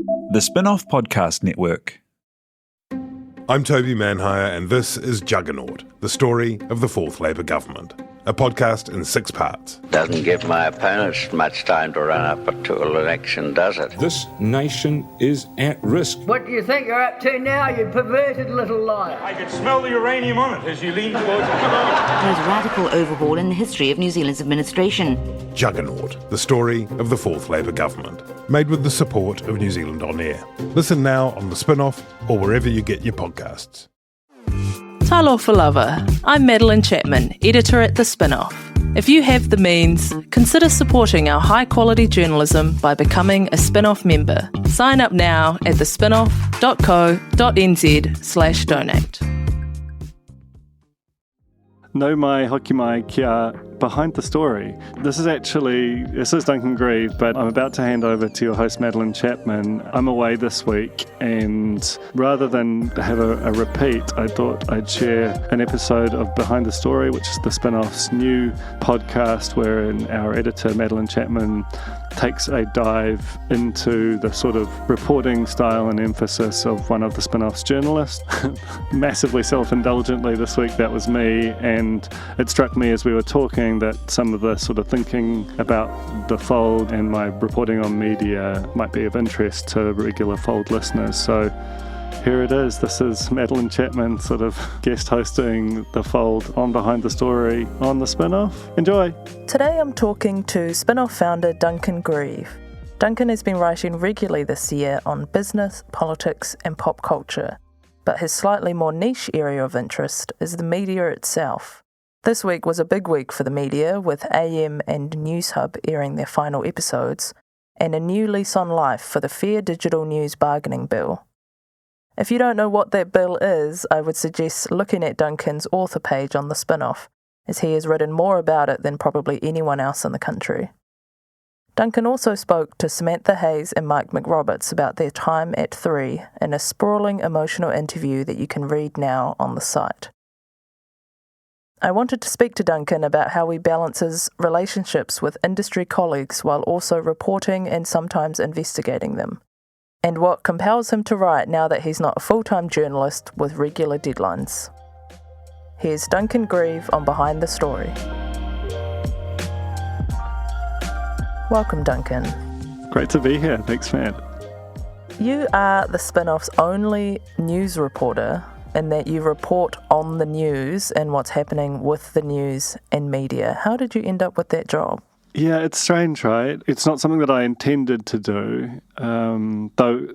The Spinoff Podcast Network. I'm Toby Manhire, and this is Juggernaut, the story of the fourth Labour government. A podcast in 6 parts. Doesn't give my opponents much time to run up to an election, does it? This nation is at risk. What do you think you're up to now, you perverted little liar? I could smell the uranium on it as you lean towards it. There's a radical overhaul in the history of New Zealand's administration. Juggernaut, the story of the fourth Labour government. Made with the support of New Zealand On Air. Listen now on the Spinoff or wherever you get your podcasts. Talofa lava. I'm Madeleine Chapman, editor at The Spinoff. If you have the means, consider supporting our high-quality journalism by becoming a Spinoff member. Sign up now at thespinoff.co.nz/donate. No mai hoki mai kia behind the story. This is Duncan Greive, but I'm about to hand over to your host Madeleine Chapman. I'm away this week, and rather than have a repeat, I thought I'd share an episode of Behind the Story, which is the Spinoff's new podcast wherein our editor Madeleine Chapman takes a dive into the sort of reporting style and emphasis of one of the Spinoff's journalists. Massively self-indulgently this week, that was me, and it struck me as we were talking that some of the sort of thinking about the Fold and my reporting on media might be of interest to regular Fold listeners. So here it is. This is Madeleine Chapman sort of guest hosting the Fold on Behind the Story on the Spinoff. Enjoy! Today I'm talking to Spinoff founder Duncan Greive. Duncan has been writing regularly this year on business, politics and pop culture, but his slightly more niche area of interest is the media itself. This week was a big week for the media, with AM and Newshub airing their final episodes, and a new lease on life for the Fair Digital News Bargaining Bill. If you don't know what that bill is, I would suggest looking at Duncan's author page on the Spinoff, as he has written more about it than probably anyone else in the country. Duncan also spoke to Samantha Hayes and Mike McRoberts about their time at 3 in a sprawling emotional interview that you can read now on the site. I wanted to speak to Duncan about how he balances relationships with industry colleagues while also reporting and sometimes investigating them, and what compels him to write now that he's not a full-time journalist with regular deadlines. Here's Duncan Greive on Behind the Story. Welcome, Duncan. Great to be here. Thanks, Matt. You are the Spinoff's only news reporter, in that you report on the news and what's happening with the news and media. How did you end up with that job? Yeah, it's strange, right? It's not something that I intended to do, though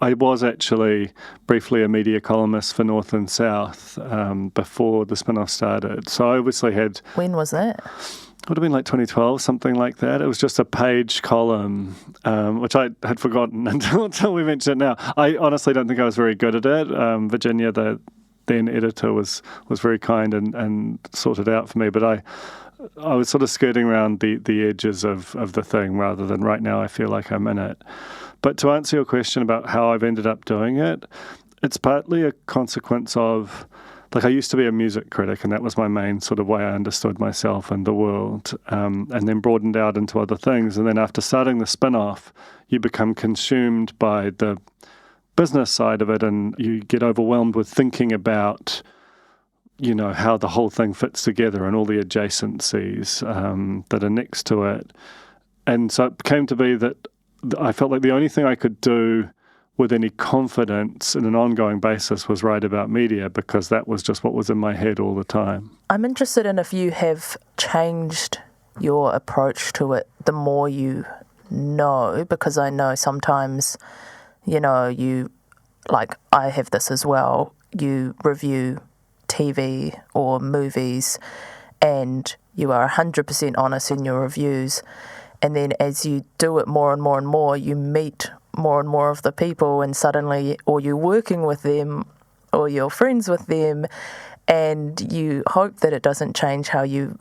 I was actually briefly a media columnist for North and South before the Spinoff started. So I obviously had... When was that? It would have been like 2012, something like that. It was just a page column, which I had forgotten until we mentioned it now. I honestly don't think I was very good at it. Virginia, the then editor, was very kind and sorted out for me. But I was sort of skirting around the edges of the thing rather than right now I feel like I'm in it. But to answer your question about how I've ended up doing it, it's partly a consequence of... Like, I used to be a music critic, and that was my main sort of way I understood myself and the world, and then broadened out into other things. And then after starting the Spinoff, you become consumed by the business side of it, and you get overwhelmed with thinking about, you know, how the whole thing fits together and all the adjacencies that are next to it. And so it came to be that I felt like the only thing I could do with any confidence in an ongoing basis was write about media, because that was just what was in my head all the time. I'm interested in if you have changed your approach to it the more you know, because I know sometimes, you know, I have this as well, you review TV or movies and you are 100% honest in your reviews, and then as you do it more and more and more, you meet more and more of the people, and suddenly, or you're working with them, or you're friends with them, and you hope that it doesn't change how you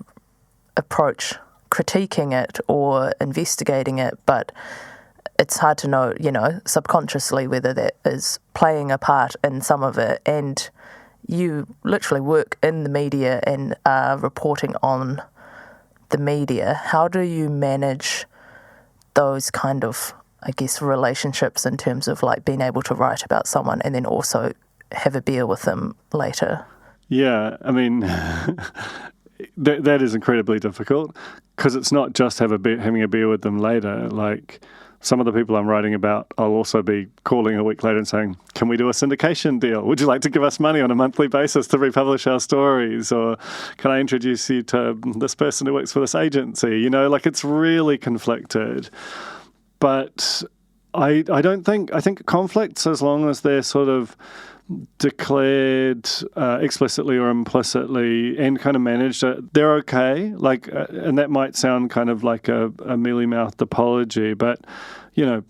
approach critiquing it or investigating it, but it's hard to know, you know, subconsciously whether that is playing a part in some of it. And you literally work in the media and are reporting on the media. How do you manage those kind of I guess, relationships in terms of like being able to write about someone and then also have a beer with them later? Yeah, I mean, that is incredibly difficult because it's not just having a beer with them later. Like, some of the people I'm writing about, I'll also be calling a week later and saying, can we do a syndication deal? Would you like to give us money on a monthly basis to republish our stories? Or can I introduce you to this person who works for this agency? You know, like, it's really conflicted. But I think conflicts, as long as they're sort of declared explicitly or implicitly and kind of managed, they're okay. Like, and that might sound kind of like a mealy-mouthed apology, but, you know,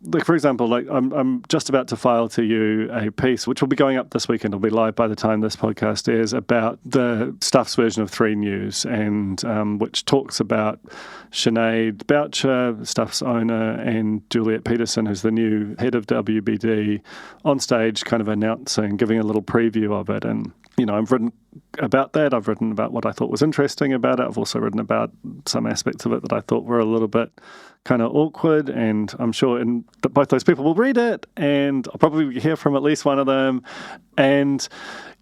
like, for example, like I'm just about to file to you a piece, which will be going up this weekend. It'll be live by the time this podcast airs, about the Stuff's version of 3 News, and which talks about Sinead Boucher, Stuff's owner, and Juliet Peterson, who's the new head of WBD, on stage kind of announcing, giving a little preview of it. And, you know, I've written about that. I've written about what I thought was interesting about it. I've also written about some aspects of it that I thought were a little bit kind of awkward, and I'm sure both those people will read it, and I'll probably hear from at least one of them, and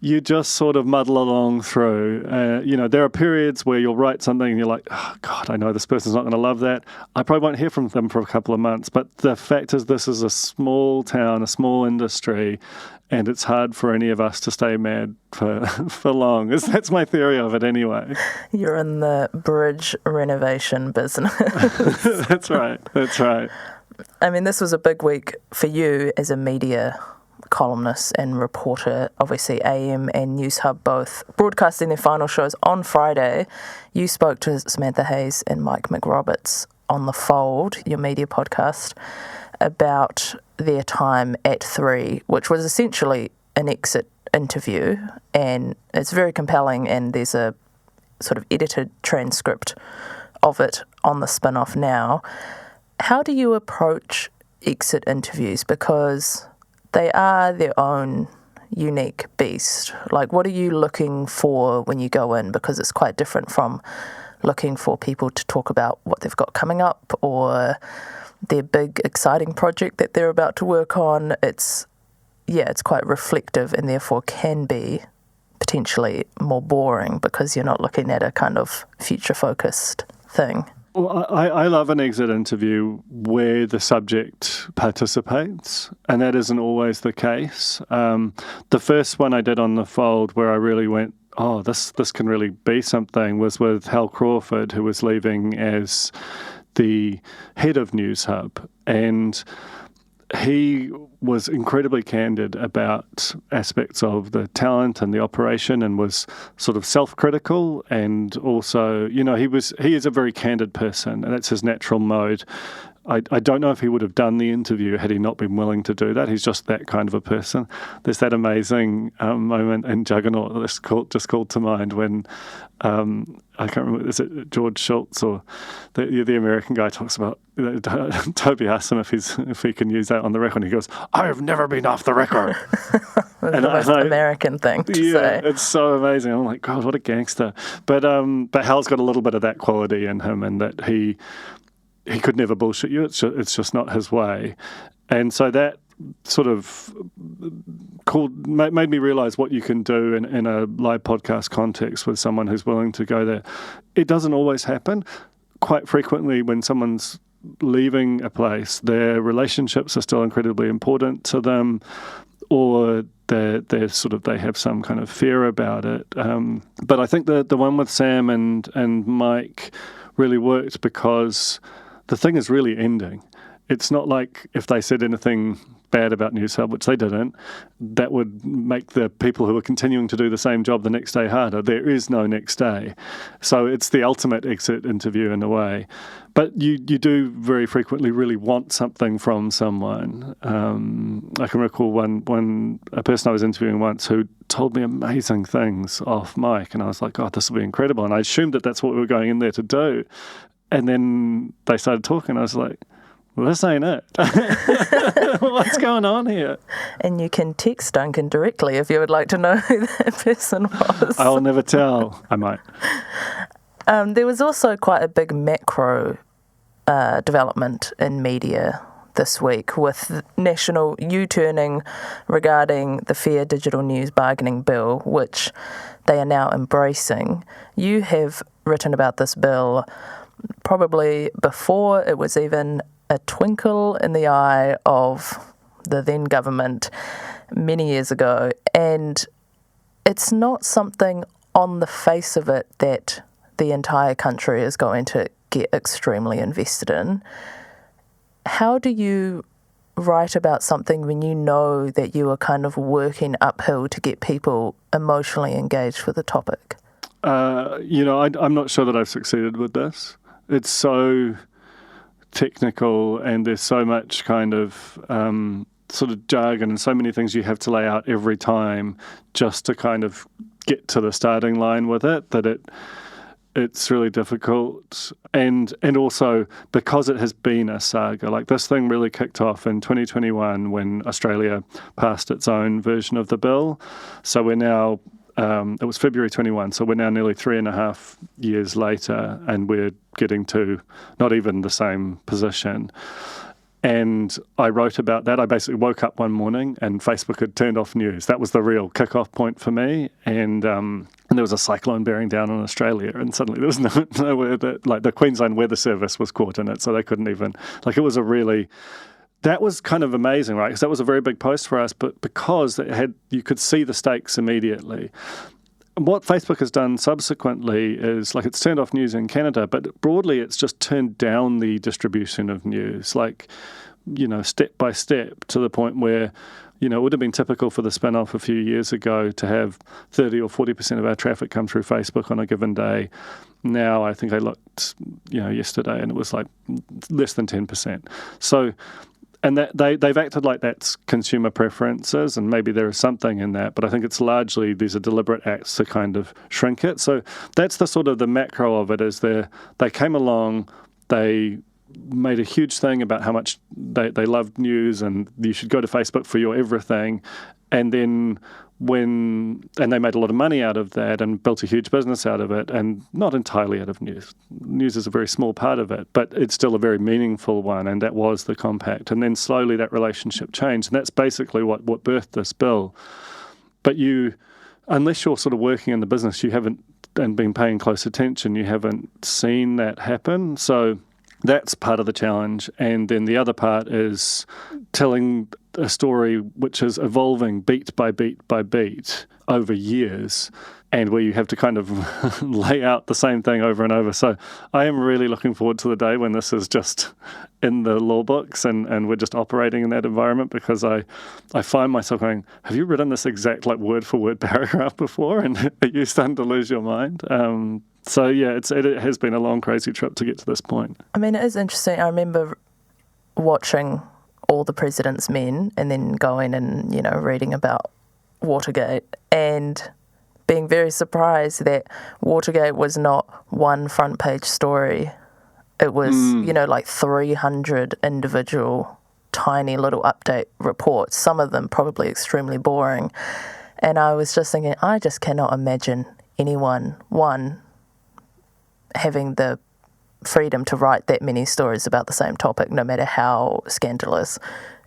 you just sort of muddle along through. You know, there are periods where you'll write something and you're like, oh, God, I know this person's not going to love that. I probably won't hear from them for a couple of months, but the fact is this is a small town, a small industry, and it's hard for any of us to stay mad for long. That's my theory of it anyway. You're in the bridge renovation business. That's right. I mean, this was a big week for you as a media columnist and reporter. Obviously, AM and Newshub both broadcasting their final shows on Friday. You spoke to Samantha Hayes and Mike McRoberts on The Fold, your media podcast, about their time at 3, which was essentially an exit interview, and it's very compelling, and there's a sort of edited transcript of it on the Spinoff now. How do you approach exit interviews? Because they are their own unique beast. Like, what are you looking for when you go in? Because it's quite different from looking for people to talk about what they've got coming up or their big, exciting project that they're about to work on. It's quite reflective and therefore can be potentially more boring because you're not looking at a kind of future-focused thing. Well, I love an exit interview where the subject participates, and that isn't always the case. The first one I did on The Fold where I really went, oh, this can really be something, was with Hal Crawford, who was leaving as the head of Newshub, and he was incredibly candid about aspects of the talent and the operation, and was sort of self-critical, and also, you know, he is a very candid person, and that's his natural mode. I don't know if he would have done the interview had he not been willing to do that. He's just that kind of a person. There's that amazing moment in Juggernaut that's just called to mind when, I can't remember, is it George Schultz or the American guy talks about, Toby asks him if he can use that on the record, and he goes, I have never been off the record. That's the most American thing to say. It's so amazing. I'm like, God, what a gangster. But Hal's got a little bit of that quality in him, and that he could never bullshit you. It's just not his way. And so that sort of made me realize what you can do in a live podcast context with someone who's willing to go there. It doesn't always happen. Quite frequently when someone's leaving a place, their relationships are still incredibly important to them, or they have some kind of fear about it. But I think the one with Sam and Mike really worked because the thing is really ending. It's not like if they said anything bad about Newshub, which they didn't, that would make the people who are continuing to do the same job the next day harder. There is no next day. So it's the ultimate exit interview in a way. But you do very frequently really want something from someone. I can recall a person I was interviewing once who told me amazing things off mic, and I was like, God, this will be incredible. And I assumed that that's what we were going in there to do. And then they started talking. I was like, well, this ain't it. What's going on here? And you can text Duncan directly if you would like to know who that person was. I'll never tell. I might. There was also quite a big macro development in media this week with national U-turning regarding the Fair Digital News Bargaining Bill, which they are now embracing. You have written about this bill probably before it was even a twinkle in the eye of the then government many years ago, and it's not something on the face of it that the entire country is going to get extremely invested in. How do you write about something when you know that you are kind of working uphill to get people emotionally engaged with the topic? I'm not sure that I've succeeded with this. It's so technical and there's so much kind of sort of jargon and so many things you have to lay out every time just to kind of get to the starting line with it, that it's really difficult. And also because it has been a saga, like this thing really kicked off in 2021 when Australia passed its own version of the bill. So we're now, it was February 21, so we're now nearly 3.5 years later and we're getting to not even the same position. And I wrote about that. I basically woke up one morning and Facebook had turned off news. That was the real kickoff point for me. And there was a cyclone bearing down on Australia, and suddenly there was nowhere that, like, the Queensland Weather Service was caught in it, so they couldn't even, like, it was a really, that was kind of amazing, right? Because that was a very big post for us, but because you could see the stakes immediately. What Facebook has done subsequently is, like, it's turned off news in Canada, but broadly it's just turned down the distribution of news, like, step by step, to the point where, it would have been typical for the Spinoff a few years ago to have 30 or 40% of our traffic come through Facebook on a given day. Now, I think I looked, yesterday, and it was like less than 10%. So, and that they've acted like that's consumer preferences, and maybe there is something in that, but I think it's largely these are deliberate acts to kind of shrink it. So that's the sort of the macro of it, is they came along, they made a huge thing about how much they loved news and you should go to Facebook for your everything, and then and they made a lot of money out of that and built a huge business out of it, and not entirely out of news. News is a very small part of it, but it's still a very meaningful one, and that was the compact. And then slowly that relationship changed, and that's basically what birthed this bill. But unless you're sort of working in the business, you haven't, and been paying close attention, you haven't seen that happen. So that's part of the challenge. And then the other part is telling a story which is evolving beat by beat by beat over years, and where you have to kind of lay out the same thing over and over. So I am really looking forward to the day when this is just in the law books and we're just operating in that environment, because I find myself going, have you written this exact, like, word for word paragraph before? And are you starting to lose your mind? So yeah, it has been a long, crazy trip to get to this point. I mean, it is interesting. I remember watching All the President's Men and then going and, reading about Watergate and being very surprised that Watergate was not one front page story. It was, like 300 individual tiny little update reports, some of them probably extremely boring. And I was just thinking, I just cannot imagine anyone, one, having the freedom to write that many stories about the same topic, no matter how scandalous,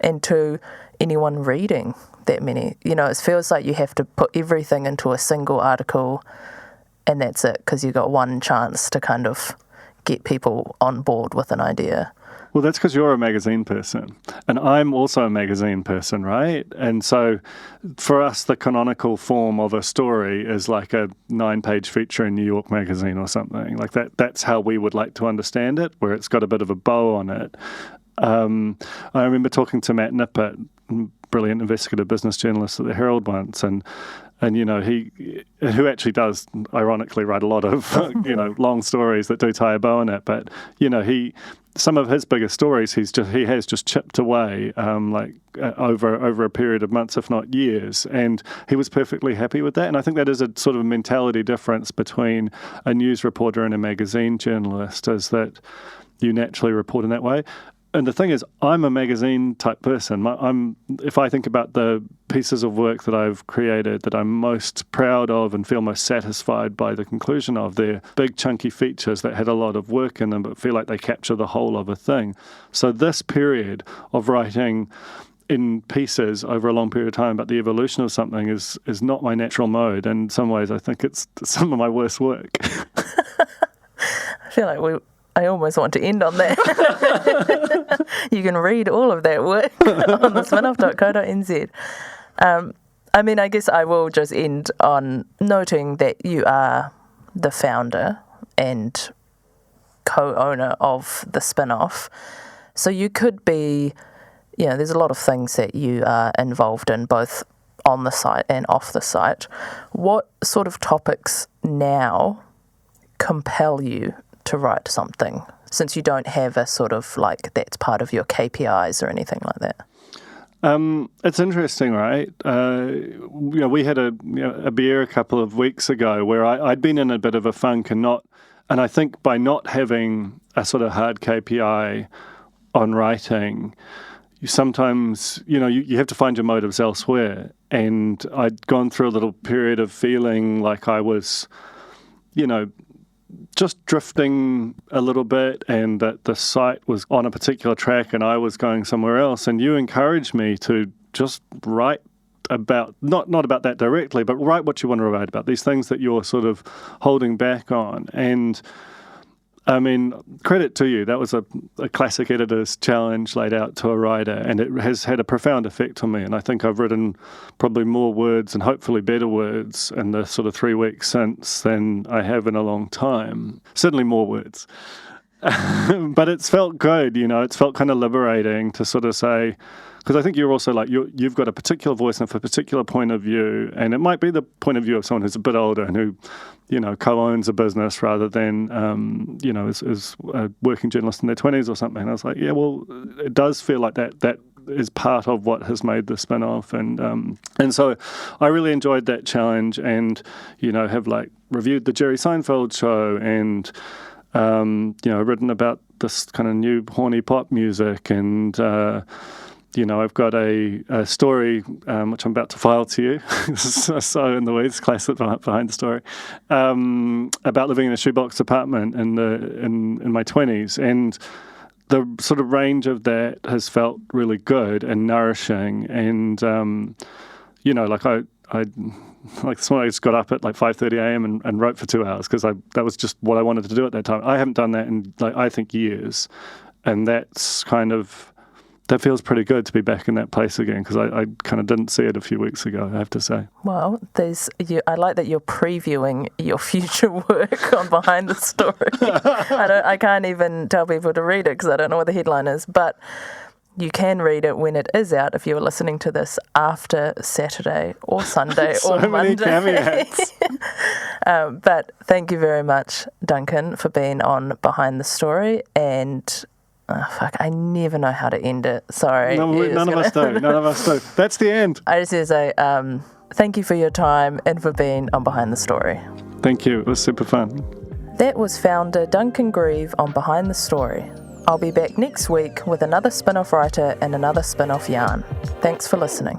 and two, anyone reading that many. It feels like you have to put everything into a single article and that's it, because you've got one chance to kind of get people on board with an idea. Well, that's because you're a magazine person, and I'm also a magazine person, right? And so for us, the canonical form of a story is like a 9-page feature in New York Magazine or something like that. That's how we would like to understand it, where it's got a bit of a bow on it. I remember talking to Matt Nippert, brilliant investigative business journalist at the Herald once, and who actually does ironically write a lot of long stories that do tie a bow on it, but some of his biggest stories he has just chipped away over a period of months, if not years, and he was perfectly happy with that. And I think that is a sort of mentality difference between a news reporter and a magazine journalist, is that you naturally report in that way. And the thing is, I'm a magazine type person. If I think about the pieces of work that I've created that I'm most proud of and feel most satisfied by the conclusion of, they're big chunky features that had a lot of work in them but feel like they capture the whole of a thing. So this period of writing in pieces over a long period of time about the evolution of something is not my natural mode. In some ways, I think it's some of my worst work. I feel like I almost want to end on that. You can read all of that work on the spinoff.co.nz. I guess I will just end on noting that you are the founder and co-owner of the Spinoff. So you could be, there's a lot of things that you are involved in, both on the site and off the site. What sort of topics now compel you to write something, since you don't have a sort of like that's part of your KPIs or anything like that? It's interesting, right? We had a beer a couple of weeks ago where I'd been in a bit of a funk and I think by not having a sort of hard KPI on writing, you sometimes, you have to find your motives elsewhere. And I'd gone through a little period of feeling like I was, just drifting a little bit, and that the site was on a particular track and I was going somewhere else. And you encouraged me to just write about, not about that directly, but write what you want to write about, these things that you're sort of holding back on. And credit to you. That was a classic editor's challenge laid out to a writer, and it has had a profound effect on me. And I think I've written probably more words and hopefully better words in the sort of 3 weeks since than I have in a long time. Certainly more words. But it's felt good, it's felt kind of liberating to sort of say, because I think you're also like, you've got a particular voice and a particular point of view, and it might be the point of view of someone who's a bit older and who, co-owns a business rather than, is a working journalist in their 20s or something. And I was like, it does feel like that is part of what has made the Spinoff. And so I really enjoyed that challenge and, have reviewed the Jerry Seinfeld show and, written about this kind of new horny pop music and, I've got a story which I'm about to file to you, so in the weeds, classic behind the story, about living in a shoebox apartment in my 20s, and the sort of range of that has felt really good and nourishing, and I this morning I just got up at 5:30 a.m. and wrote for 2 hours because that was just what I wanted to do at that time. I haven't done that in I think years, and that's that feels pretty good to be back in that place again, because I kind of didn't see it a few weeks ago, I have to say. Well, I like that you're previewing your future work on Behind the Story. I can't even tell people to read it because I don't know what the headline is, but you can read it when it is out if you're listening to this after Saturday or Sunday so or many Monday. Caveats. But thank you very much, Duncan, for being on Behind the Story, and I never know how to end it. Sorry. None of us do. That's the end. I just want to say thank you for your time and for being on Behind the Story. Thank you. It was super fun. That was founder Duncan Greive on Behind the Story. I'll be back next week with another Spinoff writer and another Spinoff yarn. Thanks for listening.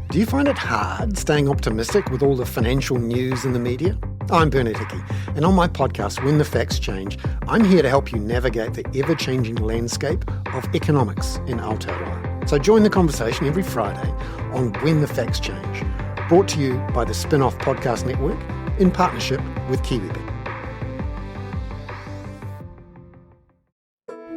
Do you find it hard staying optimistic with all the financial news in the media? I'm Bernard Hickey, and on my podcast, When the Facts Change, I'm here to help you navigate the ever-changing landscape of economics in Aotearoa. So join the conversation every Friday on When the Facts Change, brought to you by the Spinoff Podcast Network in partnership with KiwiBet.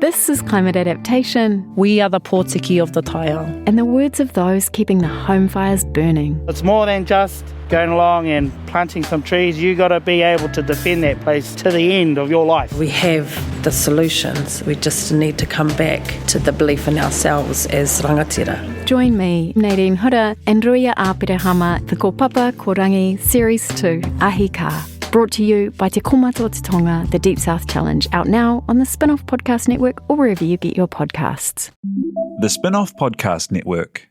This is Climate Adaptation. We are the Pōtiki of the Taiao. And the words of those keeping the home fires burning. It's more than just going along and planting some trees. You got to be able to defend that place to the end of your life. We have the solutions. We just need to come back to the belief in ourselves as rangatira. Join me, Nadine Hura, and Ruia Āpirehama, the Kōpapa Korangi Series 2, Ahi Ka. Brought to you by Te Komato Te Tonga, the Deep South Challenge, out now on the Spinoff Podcast Network or wherever you get your podcasts. The Spinoff Podcast Network.